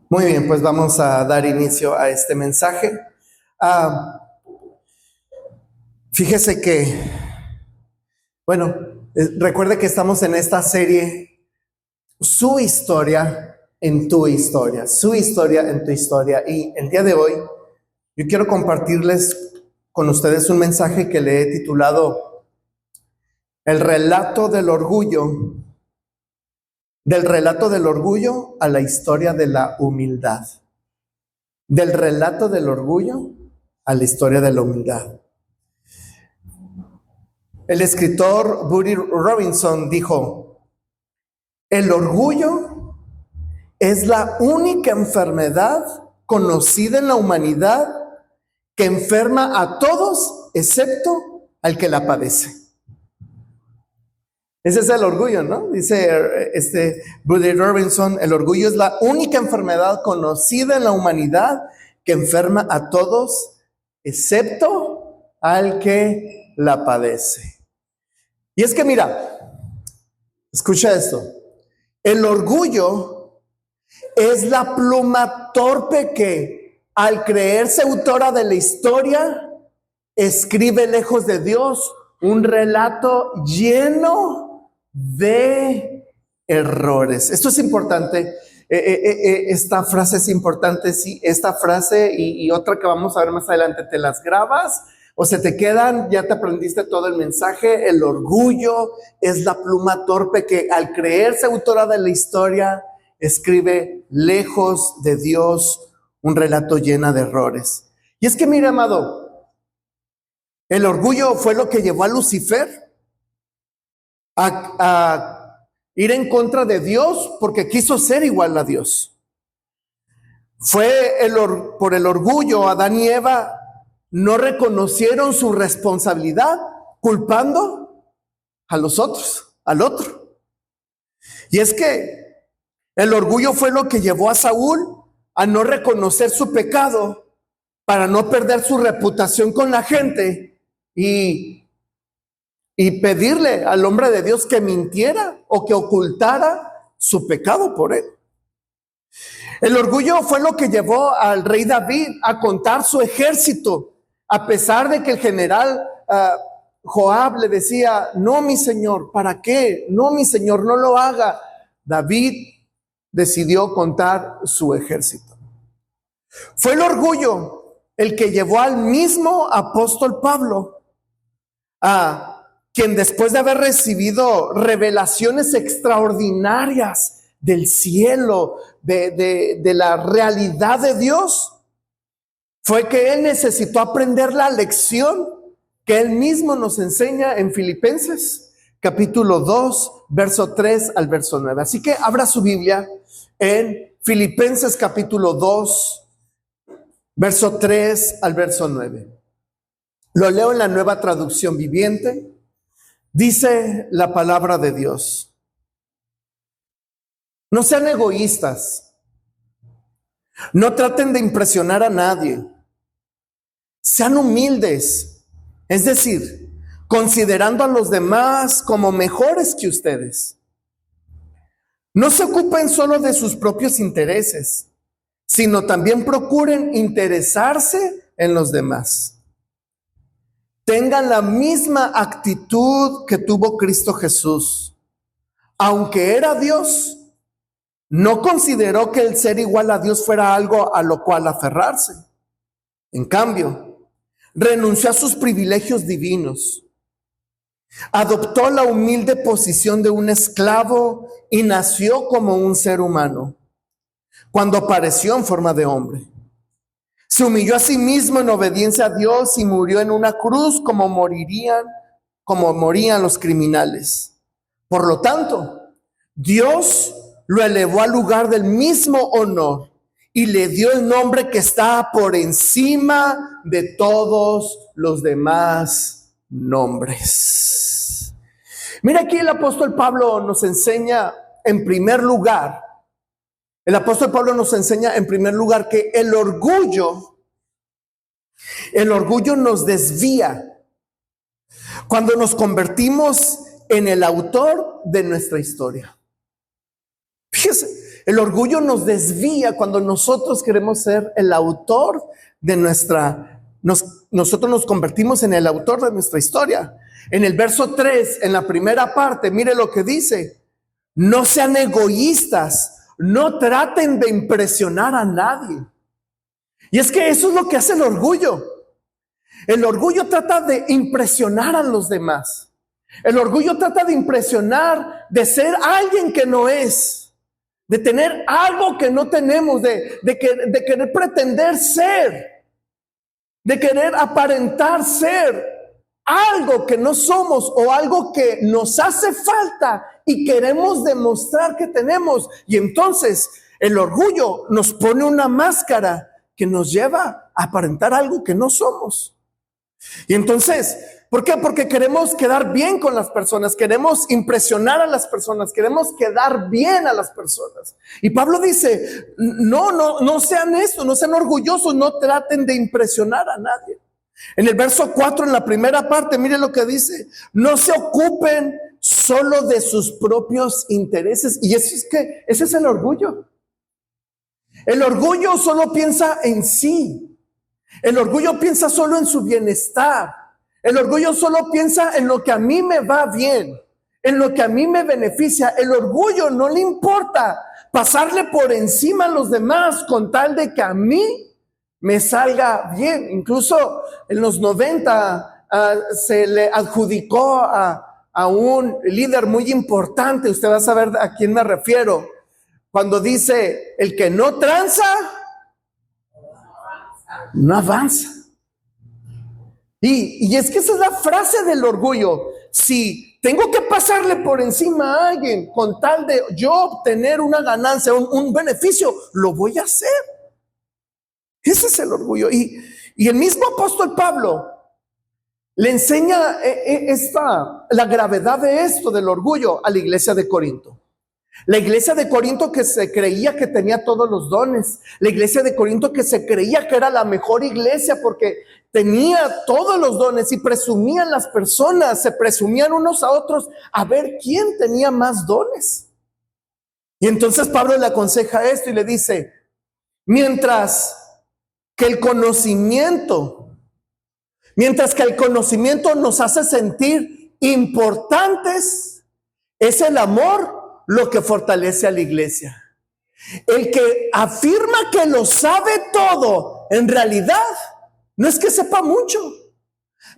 Muy bien, pues vamos a dar inicio a este mensaje. Ah, Fíjese que, bueno, recuerde que estamos en esta serie, su historia en tu historia, su historia en tu historia. Y el día de hoy yo quiero compartirles con ustedes un mensaje que le he titulado El relato del orgullo, del relato del orgullo a la historia de la humildad. Del relato del orgullo a la historia de la humildad. El escritor Woody Robinson dijo: el orgullo es la única enfermedad conocida en la humanidad que enferma a todos excepto al que la padece. Ese es el orgullo, ¿no? Dice Woody Robinson: el orgullo es la única enfermedad conocida en la humanidad que enferma a todos excepto al que la padece. Y es que mira, escucha esto. El orgullo es la pluma torpe que, al creerse autora de la historia, escribe lejos de Dios un relato lleno de errores. Esto es importante. Esta frase es importante, sí. Esta frase y otra que vamos a ver más adelante, te las grabas o se te quedan, ya te aprendiste todo el mensaje. El orgullo es la pluma torpe que, al creerse autora de la historia, escribe lejos de Dios un relato lleno de errores. Y es que mira, amado, el orgullo fue lo que llevó a Lucifer a ir en contra de Dios porque quiso ser igual a Dios. Fue por el orgullo, Adán y Eva no reconocieron su responsabilidad, culpando a los otros, al otro. Y es que el orgullo fue lo que llevó a Saúl a no reconocer su pecado para no perder su reputación con la gente y pedirle al hombre de Dios que mintiera o que ocultara su pecado por él. El orgullo fue lo que llevó al rey David a contar su ejército, a pesar de que el general Joab le decía: no, mi señor, ¿para qué? No, mi señor, no lo haga. David decidió contar su ejército. Fue el orgullo el que llevó al mismo apóstol Pablo, quien, después de haber recibido revelaciones extraordinarias del cielo, de la realidad de Dios, fue que él necesitó aprender la lección que él mismo nos enseña en Filipenses capítulo 2, verso 3 al verso 9. Así que abra su Biblia en Filipenses capítulo 2, verso 3 al verso 9. Lo leo en la Nueva Traducción Viviente. Dice la palabra de Dios: no sean egoístas, no traten de impresionar a nadie, sean humildes, es decir, considerando a los demás como mejores que ustedes. No se ocupen solo de sus propios intereses, sino también procuren interesarse en los demás. Tengan la misma actitud que tuvo Cristo Jesús. Aunque era Dios, no consideró que el ser igual a Dios fuera algo a lo cual aferrarse. En cambio, renunció a sus privilegios divinos. Adoptó la humilde posición de un esclavo y nació como un ser humano. Cuando apareció en forma de hombre, se humilló a sí mismo en obediencia a Dios y murió en una cruz como morían los criminales. Por lo tanto, Dios lo elevó al lugar del mismo honor y le dio el nombre que está por encima de todos los demás nombres. Mira, aquí el apóstol Pablo nos enseña en primer lugar, que el orgullo nos desvía cuando nos convertimos en el autor de nuestra historia. Fíjese, El orgullo nos desvía cuando nosotros queremos ser el autor de nosotros nos convertimos en el autor de nuestra historia. En el verso 3, en la primera parte, mire lo que dice: no sean egoístas, no traten de impresionar a nadie. Y es que eso es lo que hace el orgullo. El orgullo trata de impresionar a los demás. El orgullo trata de impresionar, de ser alguien que no es, de tener algo que no tenemos, de querer pretender ser, de querer aparentar ser algo que no somos o algo que nos hace falta y queremos demostrar que tenemos. Y entonces el orgullo nos pone una máscara que nos lleva a aparentar algo que no somos. Y entonces, ¿por qué? Porque queremos quedar bien con las personas, queremos impresionar a las personas, queremos quedar bien a las personas. Y Pablo dice, no sean esto, no sean orgullosos, no traten de impresionar a nadie. En el verso 4, en la primera parte, mire lo que dice: no se ocupen solo de sus propios intereses. Y ese es el orgullo. El orgullo solo piensa en sí. El orgullo piensa solo en su bienestar. El orgullo solo piensa en lo que a mí me va bien, en lo que a mí me beneficia. El orgullo no le importa pasarle por encima a los demás con tal de que a mí me salga bien. Incluso en los 90 se le adjudicó a un líder muy importante, usted va a saber a quién me refiero, cuando dice: el que no tranza, no avanza. Y es que esa es la frase del orgullo. Si tengo que pasarle por encima a alguien con tal de yo obtener una ganancia, un beneficio, lo voy a hacer. Ese es el orgullo. Y el mismo apóstol Pablo le enseña la gravedad de esto, del orgullo, a la iglesia de Corinto. La iglesia de Corinto, que se creía que tenía todos los dones. La iglesia de Corinto, que se creía que era la mejor iglesia porque tenía todos los dones, y presumían las personas, se presumían unos a otros a ver quién tenía más dones. Y entonces Pablo le aconseja esto y le dice: mientras que el conocimiento nos hace sentir importantes, es el amor lo que fortalece a la iglesia. El que afirma que lo sabe todo, en realidad no es que sepa mucho,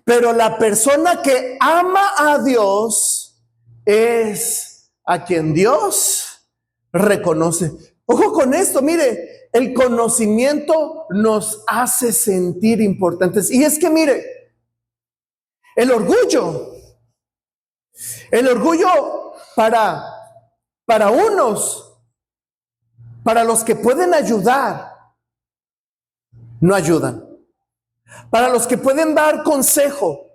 pero la persona que ama a Dios es a quien Dios reconoce. Ojo con esto, mire, el conocimiento nos hace sentir importantes. Y es que mire, el orgullo para unos, para los que pueden ayudar, no ayudan. Para los que pueden dar consejo,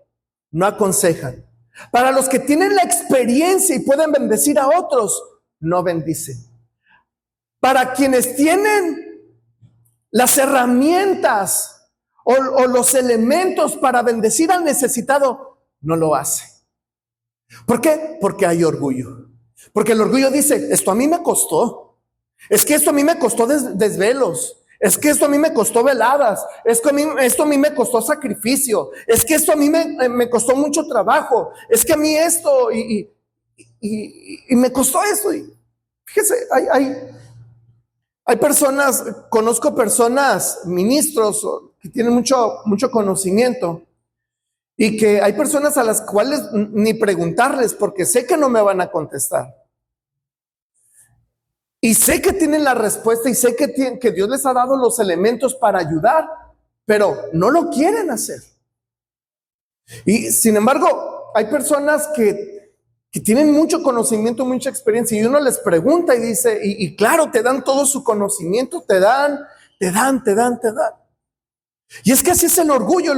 no aconsejan. Para los que tienen la experiencia y pueden bendecir a otros, no bendicen. Para quienes tienen las herramientas o los elementos para bendecir al necesitado, no lo hacen. ¿Por qué? Porque hay orgullo. Porque el orgullo dice: esto a mí me costó. Es que esto a mí me costó desvelos. Es que esto a mí me costó veladas. Esto a mí me costó sacrificio. Es que esto a mí me costó mucho trabajo. Es que a mí esto y me costó esto. Y fíjese, hay personas, conozco personas, ministros que tienen mucho conocimiento, y que hay personas a las cuales ni preguntarles porque sé que no me van a contestar. Y sé que tienen la respuesta y sé que Dios les ha dado los elementos para ayudar, pero no lo quieren hacer. Y sin embargo, hay personas que tienen mucho conocimiento, mucha experiencia, y uno les pregunta y dice, y claro, te dan todo su conocimiento, te dan. Y es que así es el orgullo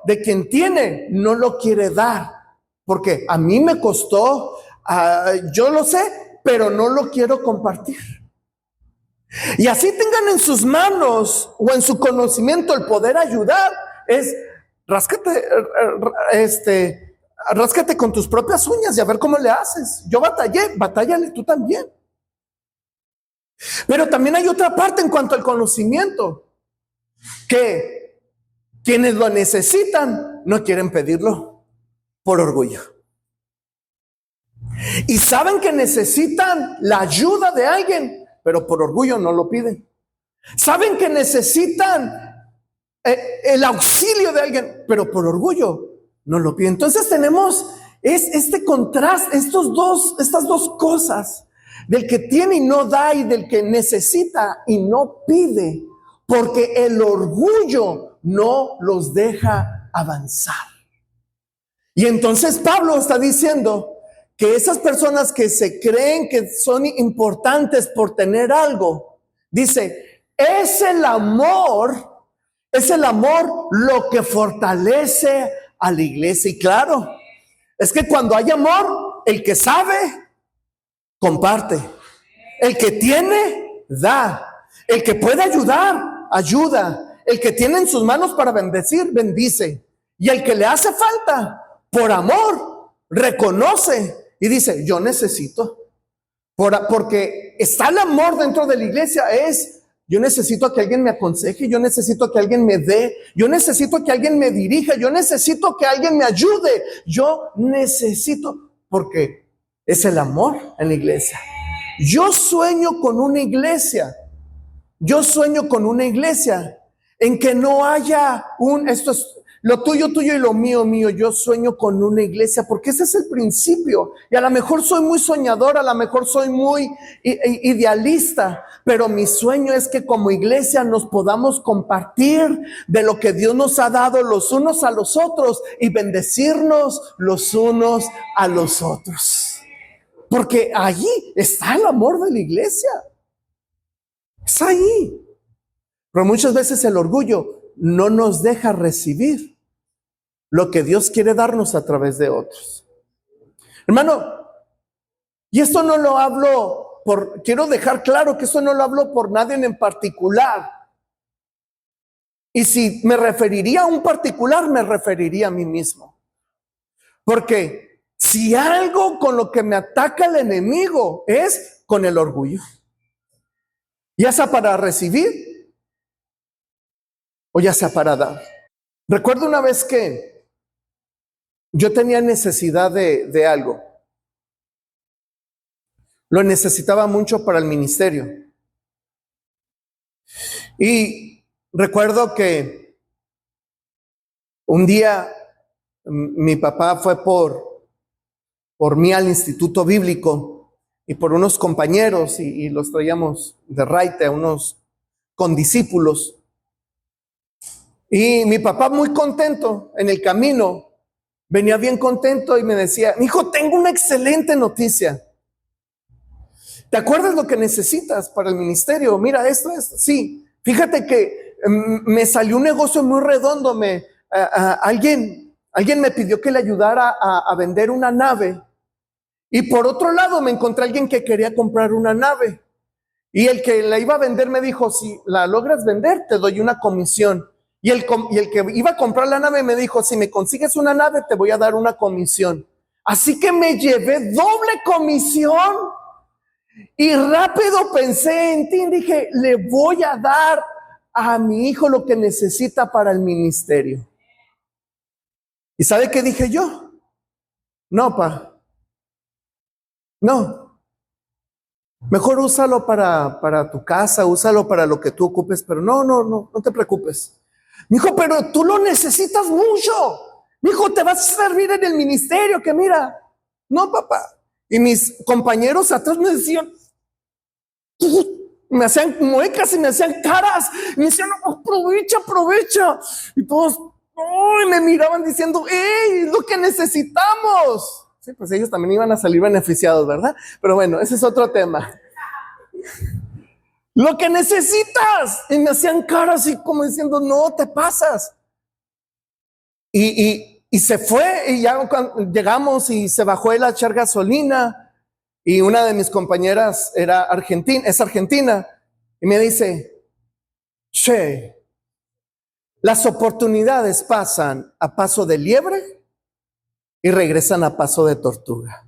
de quien tiene, no lo quiere dar, porque a mí me costó, yo lo sé, pero no lo quiero compartir. Y así tengan en sus manos o en su conocimiento el poder ayudar, es ráscate con tus propias uñas y a ver cómo le haces. Yo batállale tú también. Pero también hay otra parte en cuanto al conocimiento, que quienes lo necesitan no quieren pedirlo por orgullo. Y saben que necesitan la ayuda de alguien, pero por orgullo no lo piden. Saben que necesitan el auxilio de alguien, pero por orgullo no lo piden. Entonces tenemos este contraste, estas dos cosas, del que tiene y no da, y del que necesita y no pide, porque el orgullo no los deja avanzar. Y entonces Pablo está diciendo que esas personas que se creen que son importantes por tener algo, dice, es el amor lo que fortalece a la iglesia. Y claro, es que cuando hay amor, el que sabe, comparte. El que tiene, da. El que puede ayudar, ayuda. El que tiene en sus manos para bendecir, bendice. Y el que le hace falta, por amor, reconoce y dice, yo necesito. Porque está el amor dentro de la iglesia, yo necesito que alguien me aconseje, yo necesito que alguien me dé, yo necesito que alguien me dirija, yo necesito que alguien me ayude, yo necesito, porque es el amor en la iglesia. Yo sueño con una iglesia en que no haya esto es lo tuyo, tuyo y lo mío, mío. Yo sueño con una iglesia porque ese es el principio. Y a lo mejor soy muy soñador, a lo mejor soy muy idealista, pero mi sueño es que como iglesia nos podamos compartir de lo que Dios nos ha dado los unos a los otros y bendecirnos los unos a los otros. Porque allí está el amor de la iglesia. Está ahí. Pero muchas veces el orgullo no nos deja recibir lo que Dios quiere darnos a través de otros. Hermano, y esto no lo hablo quiero dejar claro que esto no lo hablo por nadie en particular. Y si me referiría a un particular, me referiría a mí mismo. Porque si algo con lo que me ataca el enemigo es con el orgullo, ya sea para recibir o ya sea para dar. Recuerdo una vez que yo tenía necesidad de algo. Lo necesitaba mucho para el ministerio. Y recuerdo que un día mi papá fue por mí al instituto bíblico y por unos compañeros y los traíamos de raite a unos condiscípulos. Y mi papá muy contento en el camino, venía bien contento y me decía, hijo, tengo una excelente noticia. ¿Te acuerdas lo que necesitas para el ministerio? Mira, esto. Sí, fíjate que me salió un negocio muy redondo. Alguien me pidió que le ayudara a vender una nave. Y por otro lado me encontré a alguien que quería comprar una nave. Y el que la iba a vender me dijo, si la logras vender, te doy una comisión. Y el que iba a comprar la nave me dijo, si me consigues una nave, te voy a dar una comisión. Así que me llevé doble comisión. Y rápido pensé en ti y dije, le voy a dar a mi hijo lo que necesita para el ministerio. ¿Y sabe qué dije yo? No, pa. No. Mejor úsalo para tu casa, úsalo para lo que tú ocupes, pero no te preocupes. Mijo, pero tú lo necesitas mucho. Mijo, te vas a servir en el ministerio, que mira. No, papá. Y mis compañeros atrás me decían, me hacían muecas y me hacían caras, me decían, aprovecha. Y todos me miraban diciendo, ¡ey, lo que necesitamos! Sí, pues ellos también iban a salir beneficiados, ¿verdad? Pero bueno, ese es otro tema. Lo que necesitas. Y me hacían caras así como diciendo, no, te pasas. Y se fue, y ya cuando llegamos y se bajó él a echar gasolina. Y una de mis compañeras es argentina, y me dice, che, las oportunidades pasan a paso de liebre y regresan a paso de tortuga.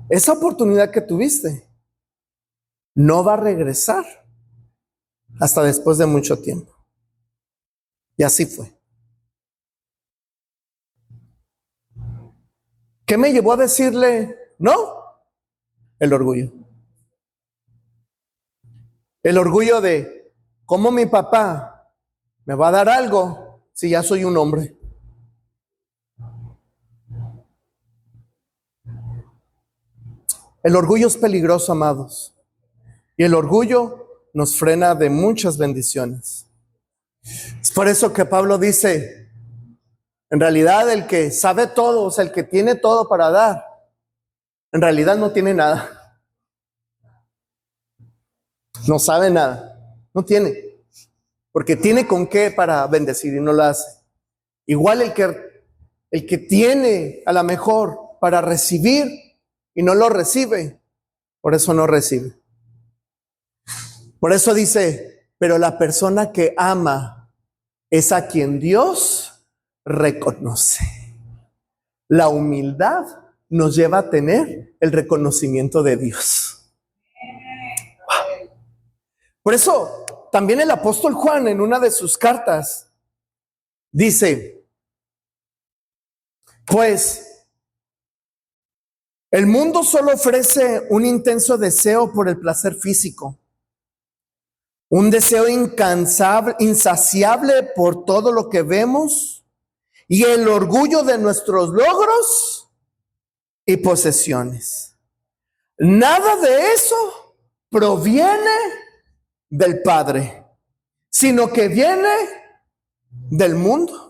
Esa oportunidad que tuviste no va a regresar hasta después de mucho tiempo. Y así fue. ¿Qué me llevó a decirle no? El orgullo. El orgullo de cómo mi papá me va a dar algo si ya soy un hombre. El orgullo es peligroso, amados. Y el orgullo nos frena de muchas bendiciones. Es por eso que Pablo dice, en realidad el que sabe todo, o sea, el que tiene todo para dar, en realidad no tiene nada. No sabe nada. No tiene. Porque tiene con qué para bendecir y no lo hace. Igual el que tiene a lo mejor para recibir y no lo recibe, por eso no recibe. Por eso dice, pero la persona que ama es a quien Dios reconoce. La humildad nos lleva a tener el reconocimiento de Dios. Por eso también el apóstol Juan en una de sus cartas dice, pues el mundo solo ofrece un intenso deseo por el placer físico, un deseo incansable, insaciable por todo lo que vemos y el orgullo de nuestros logros y posesiones. Nada de eso proviene del Padre, sino que viene del mundo.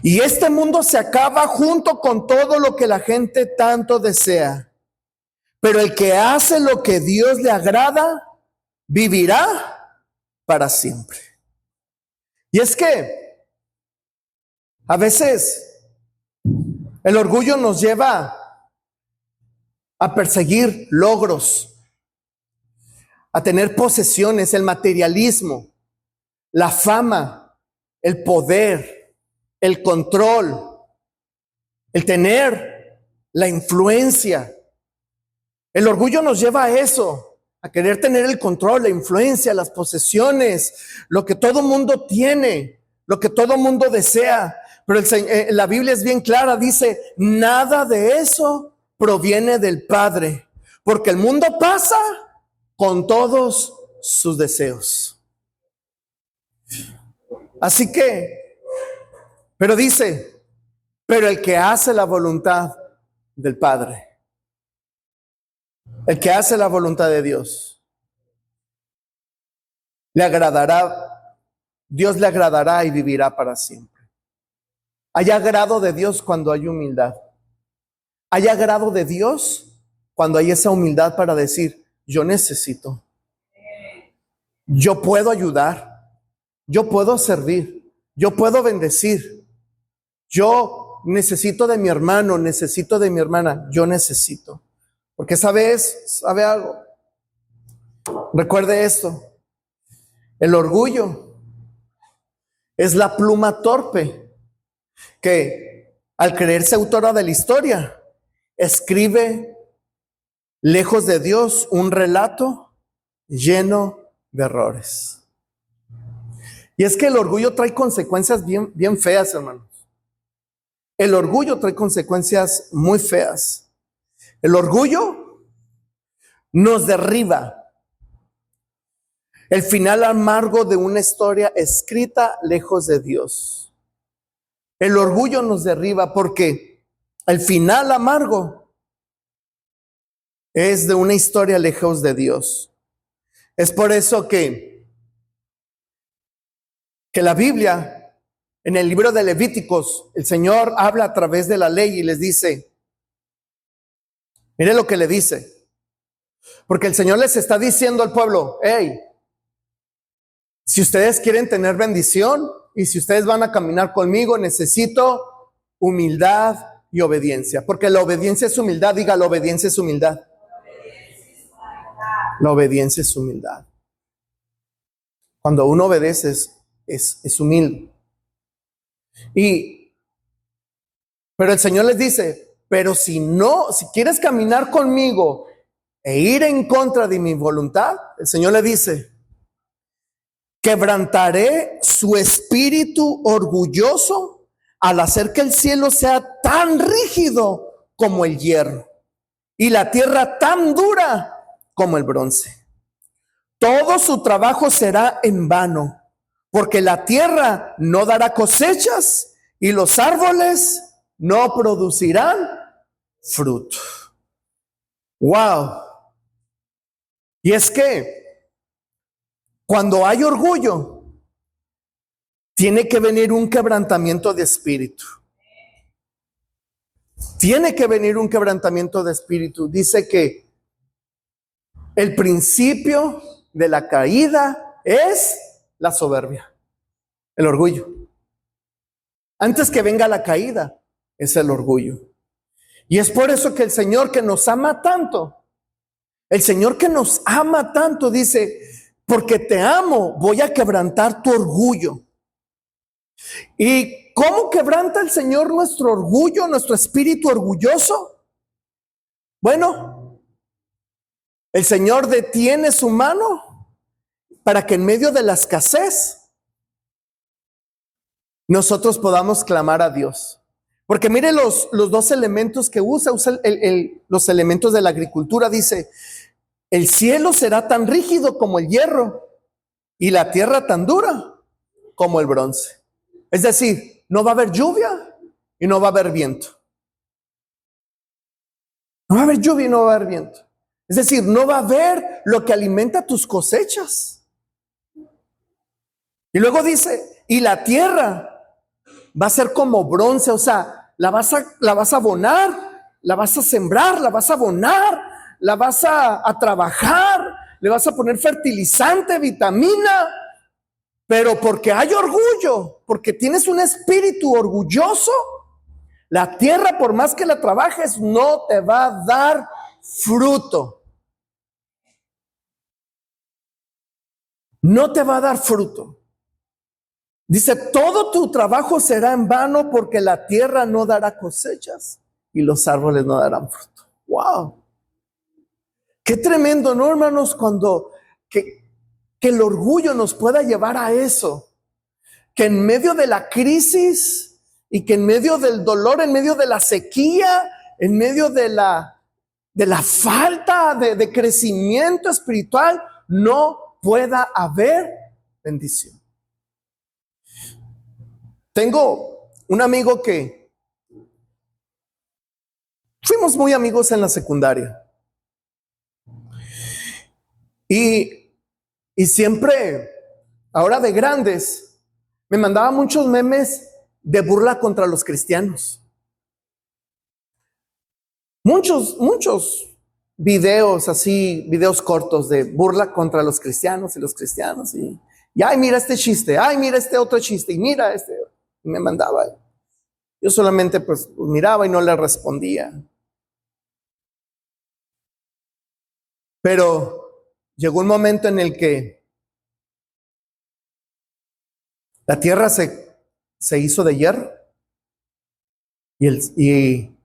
Y este mundo se acaba junto con todo lo que la gente tanto desea. Pero el que hace lo que Dios le agrada, vivirá para siempre. Y es que a veces el orgullo nos lleva a perseguir logros, a tener posesiones, el materialismo, la fama, el poder, el control, el tener la influencia. El orgullo nos lleva a eso, a querer tener el control, la influencia, las posesiones, lo que todo mundo tiene, lo que todo mundo desea. Pero la Biblia es bien clara, dice, nada de eso proviene del Padre, porque el mundo pasa con todos sus deseos. Así que, pero dice, pero el que hace la voluntad del Padre, el que hace la voluntad de Dios, le agradará, Dios le agradará y vivirá para siempre. Hay agrado de Dios cuando hay humildad. Hay agrado de Dios cuando hay esa humildad para decir, yo necesito, yo puedo ayudar, yo puedo servir, yo puedo bendecir. Yo necesito de mi hermano, necesito de mi hermana, yo necesito. Porque sabe algo. Recuerde esto. El orgullo es la pluma torpe que al creerse autora de la historia escribe lejos de Dios un relato lleno de errores. Y es que el orgullo trae consecuencias bien feas, hermanos. El orgullo trae consecuencias muy feas. El orgullo nos derriba. El final amargo de una historia escrita lejos de Dios. El orgullo nos derriba porque el final amargo es de una historia lejos de Dios. Es por eso que la Biblia, en el libro de Levíticos, el Señor habla a través de la ley y les dice, mire lo que le dice, porque el Señor les está diciendo al pueblo, hey, si ustedes quieren tener bendición y si ustedes van a caminar conmigo, necesito humildad y obediencia, porque la obediencia es humildad. Diga, la obediencia es humildad. La obediencia es humildad. Cuando uno obedece es humilde. Pero el Señor les dice, pero si quieres caminar conmigo e ir en contra de mi voluntad, el Señor le dice, quebrantaré su espíritu orgulloso al hacer que el cielo sea tan rígido como el hierro y la tierra tan dura como el bronce. Todo su trabajo será en vano, porque la tierra no dará cosechas y los árboles no producirán fruto. Wow. Y es que cuando hay orgullo, tiene que venir un quebrantamiento de espíritu. Tiene que venir un quebrantamiento de espíritu. Dice que el principio de la caída es la soberbia, el orgullo. Antes que venga la caída, es el orgullo. Y es por eso que el Señor que nos ama tanto, el Señor que nos ama tanto dice, porque te amo, voy a quebrantar tu orgullo. ¿Y cómo quebranta el Señor nuestro orgullo, nuestro espíritu orgulloso? Bueno, el Señor detiene su mano para que en medio de la escasez nosotros podamos clamar a Dios. Porque mire los dos elementos que usa los elementos de la agricultura. Dice, el cielo será tan rígido como el hierro y la tierra tan dura como el bronce. Es decir, no va a haber lluvia y no va a haber viento. No va a haber lluvia y no va a haber viento. Es decir, no va a haber lo que alimenta tus cosechas. Y luego dice, y la tierra va a ser como bronce, o sea, la vas a abonar, la vas a sembrar, la vas a abonar, la vas a trabajar, le vas a poner fertilizante, vitamina, pero porque hay orgullo, porque tienes un espíritu orgulloso, la tierra, por más que la trabajes, no te va a dar fruto. No te va a dar fruto. Dice, todo tu trabajo será en vano porque la tierra no dará cosechas y los árboles no darán fruto. ¡Wow! Qué tremendo, ¿no, hermanos? Cuando que el orgullo nos pueda llevar a eso. Que en medio de la crisis y que en medio del dolor, en medio de la sequía, en medio de la falta de crecimiento espiritual, no pueda haber bendición. Tengo un amigo que fuimos muy amigos en la secundaria. Y siempre, ahora de grandes, me mandaba muchos memes de burla contra los cristianos. Muchos videos así, videos cortos de burla contra los cristianos y los cristianos. Y ay, mira este chiste, ay, mira este otro chiste, y mira este. Y me mandaba. Yo solamente pues miraba y no le respondía. Pero llegó un momento en el que la tierra se hizo de hierro y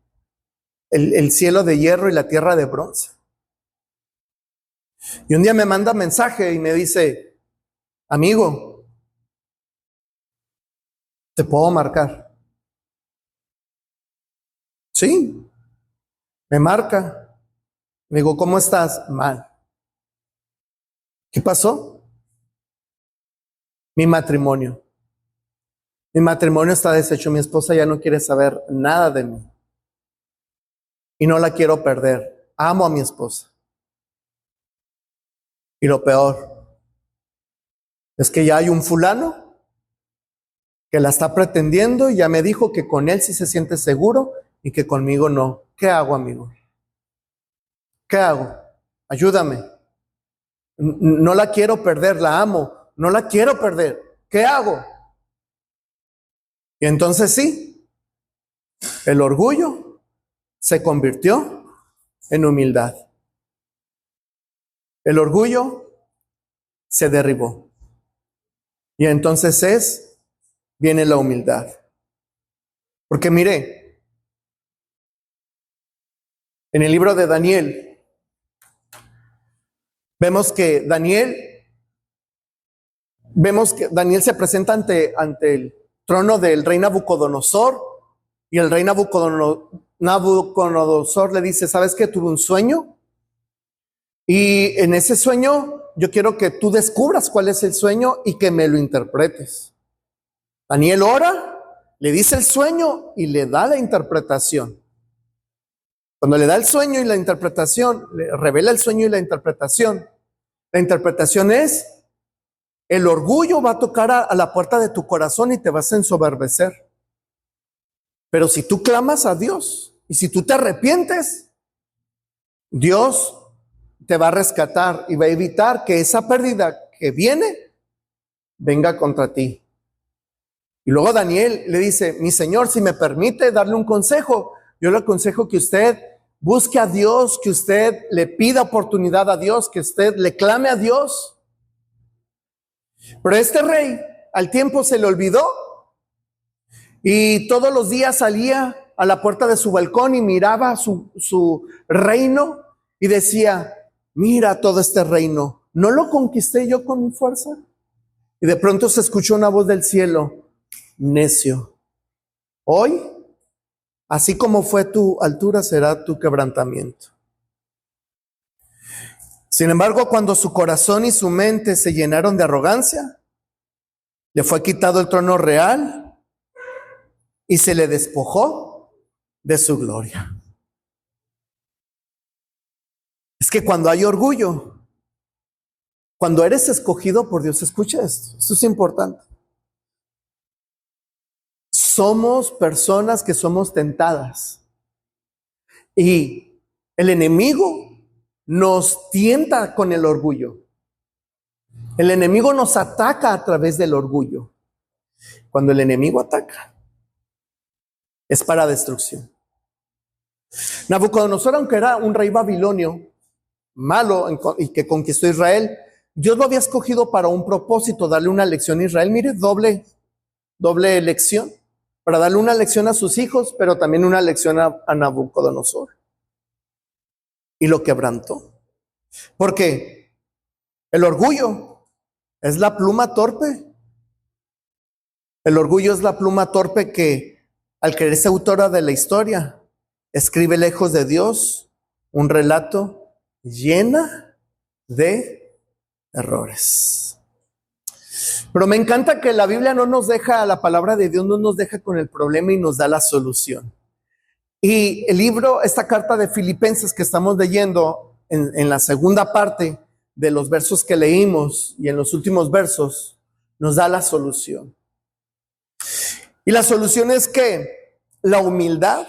el cielo de hierro y la tierra de bronce. Y un día me manda mensaje y me dice, amigo, ¿te puedo marcar? Sí, me marca. Me digo, ¿cómo estás? Mal. ¿Qué pasó? Mi matrimonio. Mi matrimonio está deshecho. Mi esposa ya no quiere saber nada de mí. Y no la quiero perder. Amo a mi esposa. Y lo peor es que ya hay un fulano que la está pretendiendo y ya me dijo que con él sí se siente seguro y que conmigo no. ¿Qué hago, amigo? ¿Qué hago? Ayúdame. No la quiero perder, la amo. No la quiero perder. ¿Qué hago? Y entonces sí, el orgullo se convirtió en humildad. El orgullo se derribó. Y entonces viene la humildad. Porque mire, en el libro de Daniel, Vemos que Daniel se presenta ante el trono del rey Nabucodonosor, y el rey Nabucodonosor le dice: ¿sabes qué? Tuve un sueño, y en ese sueño yo quiero que tú descubras cuál es el sueño y que me lo interpretes. Daniel ora, le dice el sueño y le da la interpretación. Cuando le da el sueño y la interpretación, le revela el sueño y la interpretación es: el orgullo va a tocar a la puerta de tu corazón y te vas a ensoberbecer. Pero si tú clamas a Dios y si tú te arrepientes, Dios te va a rescatar y va a evitar que esa pérdida que viene venga contra ti. Y luego Daniel le dice: mi Señor, si me permite darle un consejo, yo le aconsejo que usted busque a Dios, que usted le pida oportunidad a Dios, que usted le clame a Dios. Pero este rey al tiempo se le olvidó y todos los días salía a la puerta de su balcón y miraba su reino y decía: mira todo este reino, ¿no lo conquisté yo con mi fuerza? Y de pronto se escuchó una voz del cielo: necio, hoy, así como fue tu altura, será tu quebrantamiento. Sin embargo, cuando su corazón y su mente se llenaron de arrogancia, le fue quitado el trono real y se le despojó de su gloria. Es que cuando hay orgullo, cuando eres escogido por Dios, escucha esto es importante. Somos personas que somos tentadas y el enemigo nos tienta con el orgullo. El enemigo nos ataca a través del orgullo. Cuando el enemigo ataca, es para destrucción. Nabucodonosor, aunque era un rey babilonio malo y que conquistó Israel, Dios lo había escogido para un propósito: darle una lección a Israel. Mire, doble lección, para darle una lección a sus hijos, pero también una lección a Nabucodonosor. Y lo quebrantó. Porque el orgullo es la pluma torpe. El orgullo es la pluma torpe que, al creerse autora de la historia, escribe lejos de Dios un relato llena de errores. Pero me encanta que la Biblia no nos deja, la palabra de Dios no nos deja con el problema y nos da la solución. Y el libro, esta carta de Filipenses que estamos leyendo, en la segunda parte de los versos que leímos y en los últimos versos, nos da la solución. Y la solución es que la humildad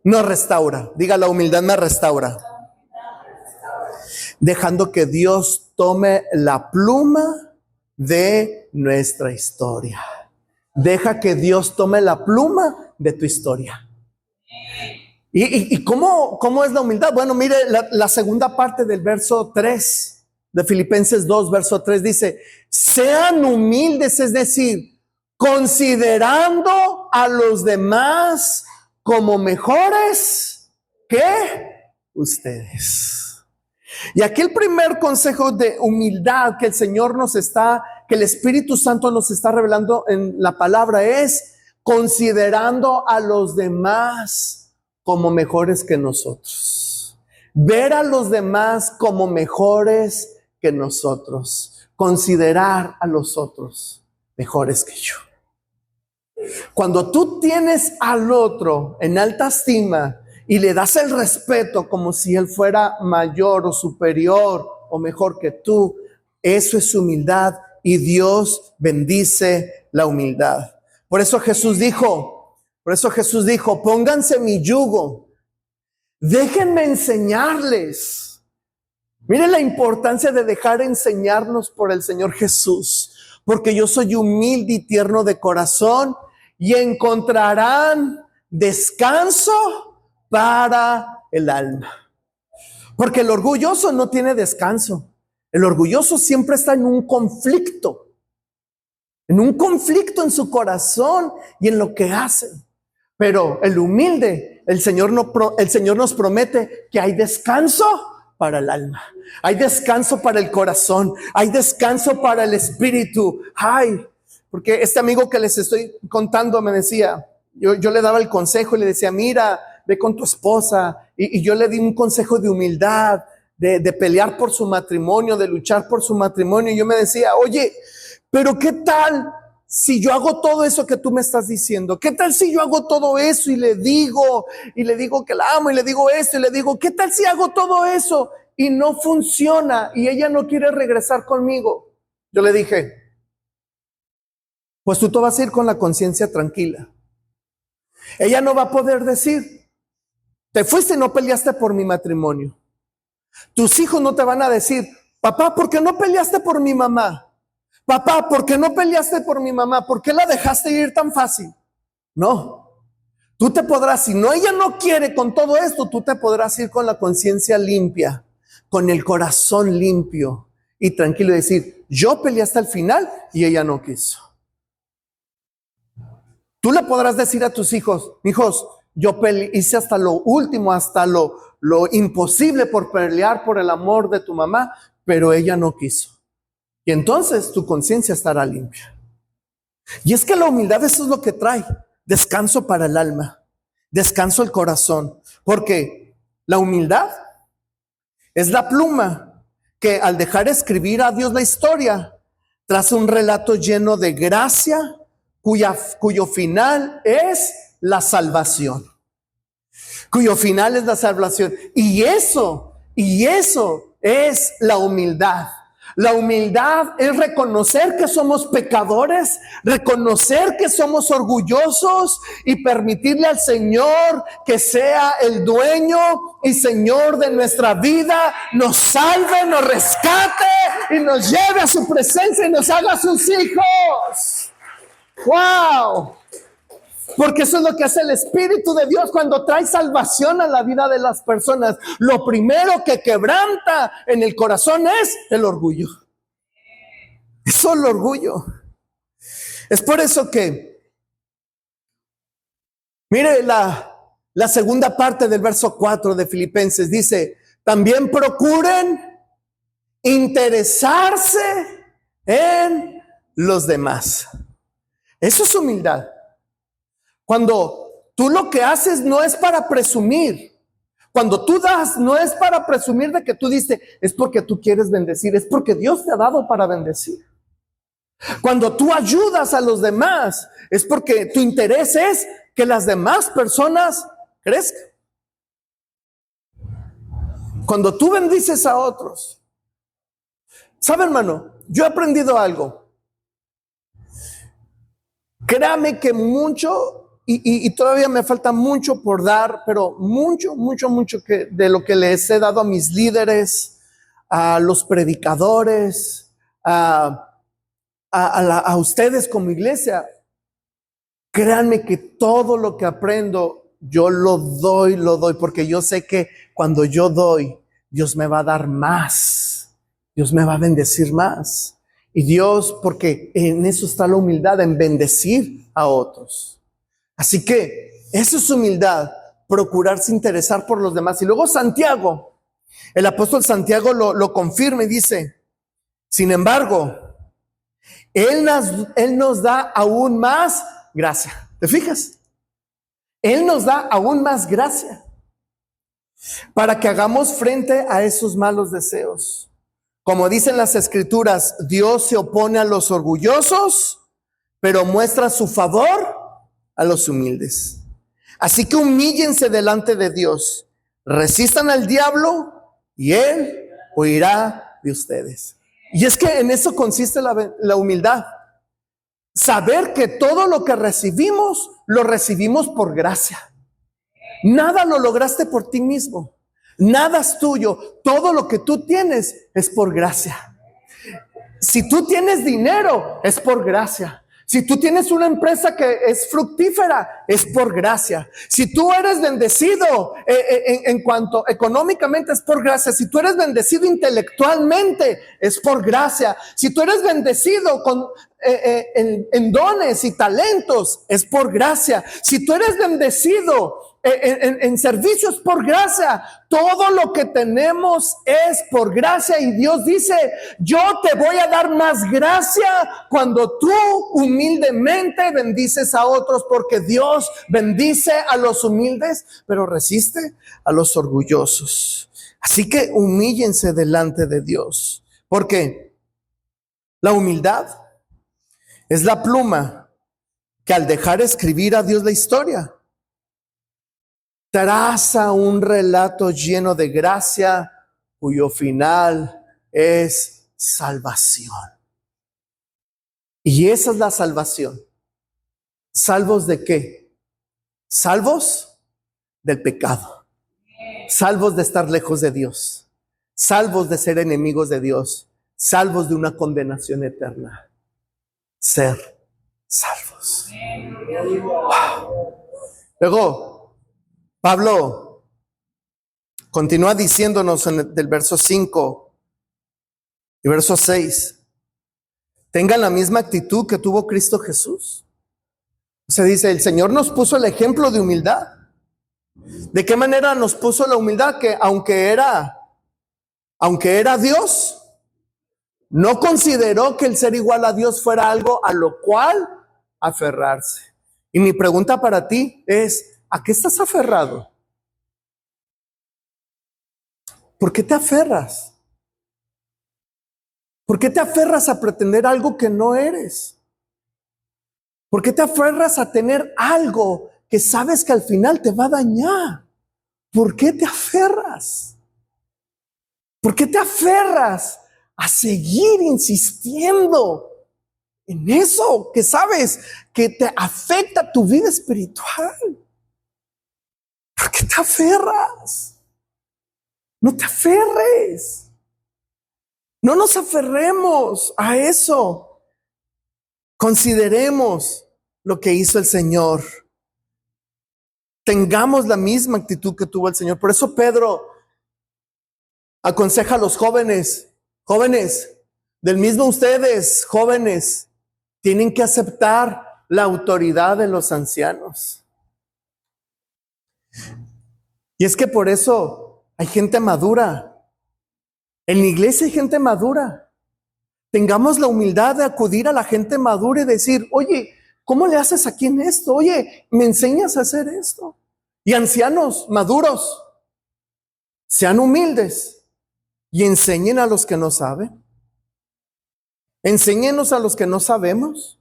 nos restaura. Diga: la humildad me restaura. Dejando que Dios tome la pluma de nuestra historia. Deja que Dios tome la pluma de tu historia. ¿Y cómo es la humildad? Bueno, mire la segunda parte del verso 3 de Filipenses 2, verso 3 dice: sean humildes, es decir, considerando a los demás como mejores que ustedes. Y aquí el primer consejo de humildad que el Señor que el Espíritu Santo nos está revelando en la palabra es: considerando a los demás como mejores que nosotros. Ver a los demás como mejores que nosotros. Considerar a los otros mejores que yo. Cuando tú tienes al otro en alta estima y le das el respeto como si él fuera mayor o superior o mejor que tú, eso es humildad, y Dios bendice la humildad. Por eso Jesús dijo: pónganse mi yugo, déjenme enseñarles. Miren la importancia de dejar enseñarnos por el Señor Jesús, porque yo soy humilde y tierno de corazón, y encontrarán descanso para el alma. Porque el orgulloso no tiene descanso. El orgulloso siempre está en un conflicto en su corazón y en lo que hace. Pero el humilde, el Señor nos promete que hay descanso para el alma, hay descanso para el corazón, hay descanso para el espíritu. Ay, porque este amigo que les estoy contando me decía, yo le daba el consejo y le decía, mira, ve con tu esposa, y yo le di un consejo de humildad, de pelear por su matrimonio, de luchar por su matrimonio, y yo me decía, oye, pero ¿qué tal si yo hago todo eso que tú me estás diciendo? ¿Qué tal si yo hago todo eso y le digo que la amo y le digo esto y le digo, ¿qué tal si hago todo eso y no funciona y ella no quiere regresar conmigo? Yo le dije, pues tú te vas a ir con la conciencia tranquila. Ella no va a poder decir, te fuiste y no peleaste por mi matrimonio. Tus hijos no te van a decir, papá, ¿por qué no peleaste por mi mamá? Papá, ¿por qué no peleaste por mi mamá? ¿Por qué la dejaste ir tan fácil? No, tú te podrás, si no, ella no quiere con todo esto, tú te podrás ir con la conciencia limpia, con el corazón limpio y tranquilo y decir, yo peleé hasta el final y ella no quiso. Tú le podrás decir a tus hijos, hijos, yo hice hasta lo último, hasta lo imposible por pelear por el amor de tu mamá, pero ella no quiso. Y entonces tu conciencia estará limpia. Y es que la humildad, eso es lo que trae, descanso para el alma, descanso al corazón, porque la humildad es la pluma que al dejar escribir a Dios la historia, traza un relato lleno de gracia, cuyo final es la salvación. Cuyo final es la salvación. Y eso es la humildad. La humildad es reconocer que somos pecadores, reconocer que somos orgullosos y permitirle al Señor que sea el dueño y Señor de nuestra vida, nos salve, nos rescate y nos lleve a su presencia y nos haga sus hijos. ¡Wow! Porque eso es lo que hace el Espíritu de Dios cuando trae salvación a la vida de las personas. Lo primero que quebranta en el corazón es el orgullo. Es solo el orgullo. Es por eso que, mire la segunda parte del verso 4 de Filipenses, dice, también procuren interesarse en los demás. Eso es humildad. Cuando tú lo que haces no es para presumir. Cuando tú das, no es para presumir de que tú diste, es porque tú quieres bendecir, es porque Dios te ha dado para bendecir. Cuando tú ayudas a los demás, es porque tu interés es que las demás personas crezcan. Cuando tú bendices a otros, ¿sabe, hermano? Yo he aprendido algo. Créame que mucho, y todavía me falta mucho por dar, pero mucho que de lo que les he dado a mis líderes, a los predicadores, a ustedes como iglesia, créanme que todo lo que aprendo, yo lo doy, porque yo sé que cuando yo doy, Dios me va a dar más, Dios me va a bendecir más. Y Dios, porque en eso está la humildad, en bendecir a otros. Así que eso es humildad, procurarse interesar por los demás. Y luego Santiago, el apóstol Santiago lo confirma y dice, sin embargo, Él nos da aún más gracia. ¿Te fijas? Él nos da aún más gracia para que hagamos frente a esos malos deseos. Como dicen las escrituras, Dios se opone a los orgullosos, pero muestra su favor a los humildes. Así que humíllense delante de Dios, resistan al diablo y Él huirá de ustedes. Y es que en eso consiste la humildad. Saber que todo lo que recibimos, lo recibimos por gracia. Nada lo lograste por ti mismo. Nada es tuyo. Todo lo que tú tienes es por gracia. Si tú tienes dinero, es por gracia. Si tú tienes una empresa que es fructífera, es por gracia. Si tú eres bendecido en cuanto económicamente, es por gracia. Si tú eres bendecido intelectualmente, es por gracia. Si tú eres bendecido en dones y talentos, es por gracia. Si tú eres bendecido en servicio es por gracia. Todo lo que tenemos es por gracia. Y Dios dice, yo te voy a dar más gracia cuando tú humildemente bendices a otros, porque Dios bendice a los humildes, pero resiste a los orgullosos. Así que humíllense delante de Dios, porque la humildad es la pluma que al dejar escribir a Dios la historia, traza un relato lleno de gracia cuyo final es salvación. Y esa es la salvación. ¿Salvos de qué? Salvos del pecado. Salvos de estar lejos de Dios. Salvos de ser enemigos de Dios. Salvos de una condenación eterna. Ser salvos. Wow. Luego, Pablo continúa diciéndonos del verso 5 y verso 6. Tengan la misma actitud que tuvo Cristo Jesús. Se dice, el Señor nos puso el ejemplo de humildad. ¿De qué manera nos puso la humildad? Que aunque era Dios, no consideró que el ser igual a Dios fuera algo a lo cual aferrarse. Y mi pregunta para ti es, ¿a qué estás aferrado? ¿Por qué te aferras? ¿Por qué te aferras a pretender algo que no eres? ¿Por qué te aferras a tener algo que sabes que al final te va a dañar? ¿Por qué te aferras? ¿Por qué te aferras a seguir insistiendo en eso que sabes que te afecta tu vida espiritual? ¿Por qué te aferras? No te aferres. No nos aferremos a eso. Consideremos lo que hizo el Señor. Tengamos la misma actitud que tuvo el Señor. Por eso Pedro aconseja a los jóvenes, del mismo ustedes, jóvenes, tienen que aceptar la autoridad de los ancianos. Y es que por eso hay gente madura. En la iglesia hay gente madura. Tengamos la humildad de acudir a la gente madura y decir, oye, ¿cómo le haces aquí en esto? Oye, ¿me enseñas a hacer esto? Y ancianos maduros, sean humildes y enseñen a los que no saben. Enséñenos a los que no sabemos.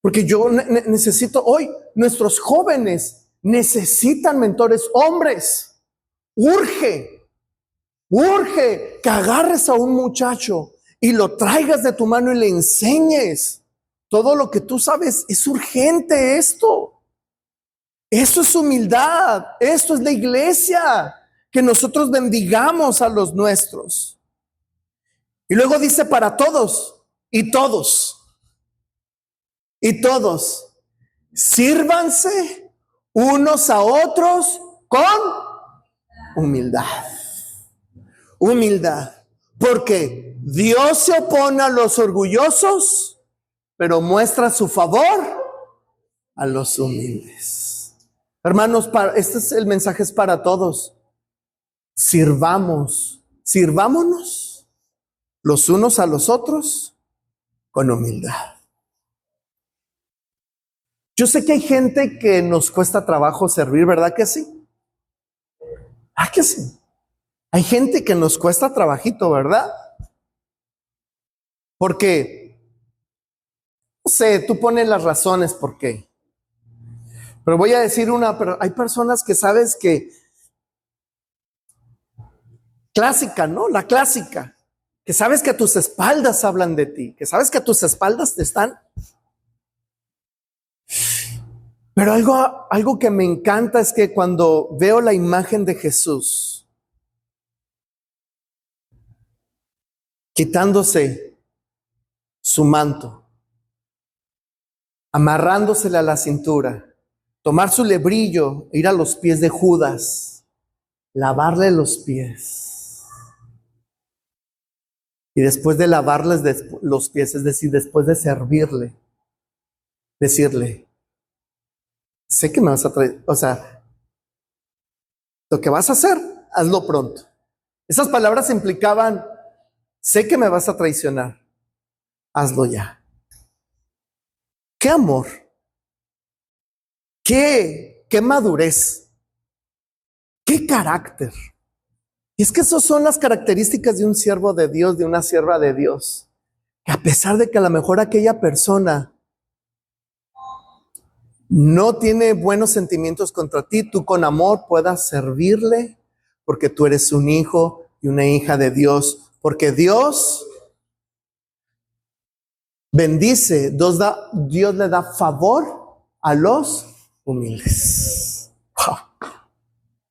Porque yo necesito, hoy nuestros jóvenes necesitan mentores, hombres. Urge que agarres a un muchacho y lo traigas de tu mano y le enseñes todo lo que tú sabes. Es urgente esto. Esto es humildad. Esto es la iglesia. Que nosotros bendigamos a los nuestros. Y luego dice para todos y todos. Y todos. Sírvanse unos a otros con humildad. Humildad. Porque Dios se opone a los orgullosos, pero muestra su favor a los humildes. Hermanos, este es el mensaje, es para todos. Sirvámonos los unos a los otros con humildad. Yo sé que hay gente que nos cuesta trabajo servir, ¿verdad que sí? ¿Ah, que sí? Hay gente que nos cuesta trabajito, ¿verdad? Porque, no sé, tú pones las razones por qué. Pero voy a decir pero hay personas que sabes que, clásica, ¿no? La clásica, que sabes que a tus espaldas hablan de ti, que sabes que a tus espaldas te están. Pero algo que me encanta es que cuando veo la imagen de Jesús, quitándose su manto, amarrándosele a la cintura, tomar su lebrillo, ir a los pies de Judas, lavarle los pies. Y después de lavarles los pies, es decir, después de servirle, decirle, sé que me vas a traer, o sea, lo que vas a hacer, hazlo pronto. Esas palabras implicaban, sé que me vas a traicionar, hazlo ya. ¡Qué amor! ¡Qué madurez! ¡Qué carácter! Y es que esas son las características de un siervo de Dios, de una sierva de Dios. Que a pesar de que a lo mejor aquella persona no tiene buenos sentimientos contra ti, tú con amor puedas servirle, porque tú eres un hijo y una hija de Dios. Porque Dios bendice, Dios le da favor a los humildes. Wow.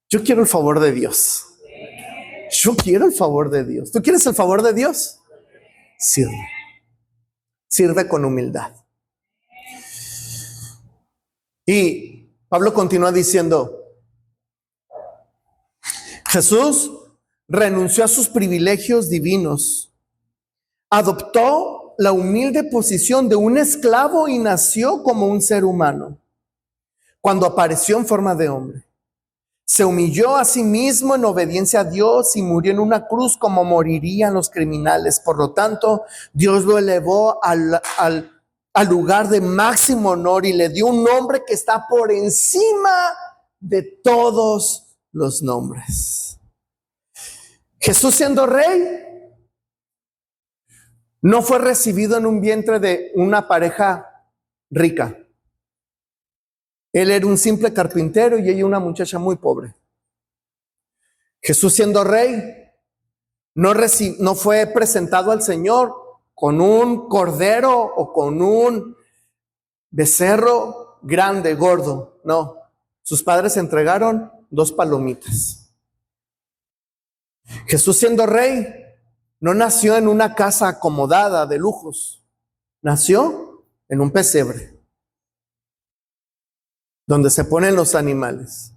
Yo quiero el favor de Dios. Yo quiero el favor de Dios. ¿Tú quieres el favor de Dios? Sirve. Sirve con humildad. Y Pablo continúa diciendo, Jesús renunció a sus privilegios divinos, adoptó la humilde posición de un esclavo y nació como un ser humano. Cuando apareció en forma de hombre, se humilló a sí mismo en obediencia a Dios y murió en una cruz como morirían los criminales. Por lo tanto, Dios lo elevó al lugar de máximo honor y le dio un nombre que está por encima de todos los nombres. Jesús, siendo rey, no fue recibido en un vientre de una pareja rica. Él era un simple carpintero y ella una muchacha muy pobre. Jesús, siendo rey, no fue presentado al Señor con un cordero o con un becerro grande, gordo. No, sus padres entregaron 2 palomitas. Jesús, siendo rey, no nació en una casa acomodada de lujos. Nació en un pesebre donde se ponen los animales.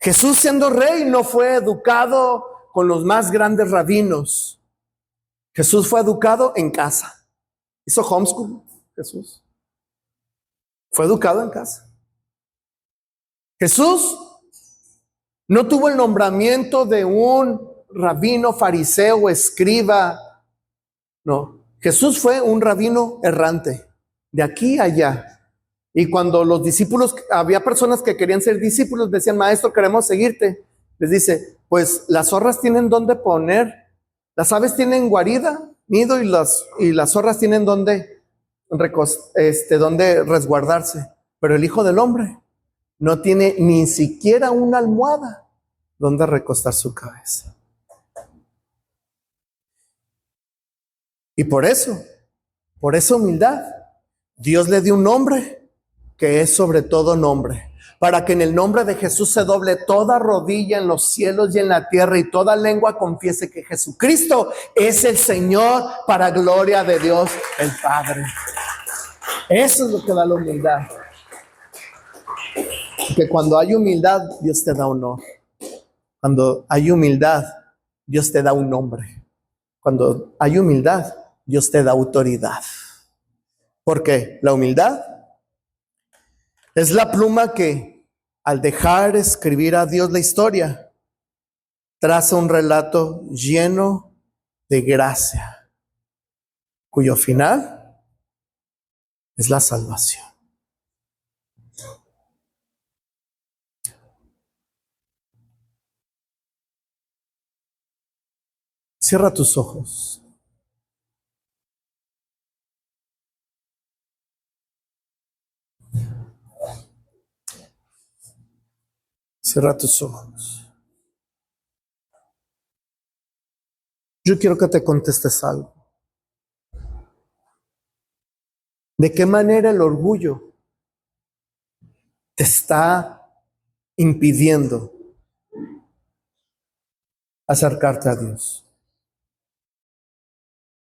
Jesús, siendo rey, no fue educado con los más grandes rabinos. Jesús fue educado en casa. Hizo homeschool. Jesús fue educado en casa. Jesús no tuvo el nombramiento de un rabino, fariseo, escriba. No, Jesús fue un rabino errante, de aquí a allá. Y cuando los discípulos, había personas que querían ser discípulos, decían, maestro, queremos seguirte. Les dice, pues las zorras tienen dónde poner, las aves tienen guarida, nido, y las zorras tienen dónde resguardarse. Pero el Hijo del Hombre no tiene ni siquiera una almohada donde recostar su cabeza. Y por esa humildad, Dios le dio un nombre que es sobre todo nombre, para que en el nombre de Jesús se doble toda rodilla en los cielos y en la tierra y toda lengua confiese que Jesucristo es el Señor, para gloria de Dios el Padre. Eso es lo que da la humildad. Que cuando hay humildad, Dios te da honor. Cuando hay humildad, Dios te da un nombre. Cuando hay humildad, Dios te da autoridad. Porque la humildad es la pluma que, al dejar escribir a Dios la historia, traza un relato lleno de gracia, cuyo final es la salvación. Cierra tus ojos. Cierra tus ojos. Yo quiero que te contestes algo. ¿De qué manera el orgullo te está impidiendo acercarte a Dios?